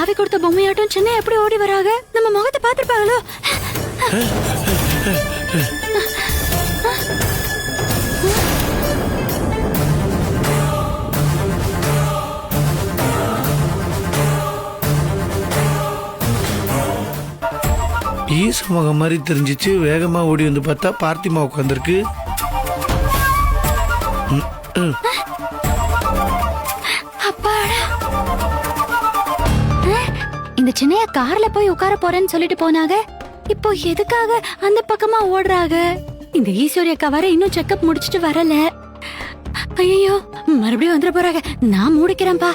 சாவி கொடுத்த பொம்மையாட்டம் சென்னை எப்படி ஓடி வராங்க? நம்ம முகத்தை பாத்துருப்பாங்களோ? ஈசமகம் மாதிரி தெரிஞ்சிச்சு. வேகமா ஓடி வந்து பார்த்தா பார்த்திமா உட்காந்துருக்கு. இந்த சின்னைய கார்ல போய் உட்கார போறேன்னு சொல்லிட்டு போனாங்க. இப்போ எதுக்காக அந்த பக்கமா ஓடுறாங்க? இந்த ஈஸ்வரிய கவரை இன்னும் செக்கப் முடிச்சிட்டு வரல. ஐயோ, மறுபடியும் வந்துட போறாங்க. நான் மூடிக்கிறேன்ப்பா.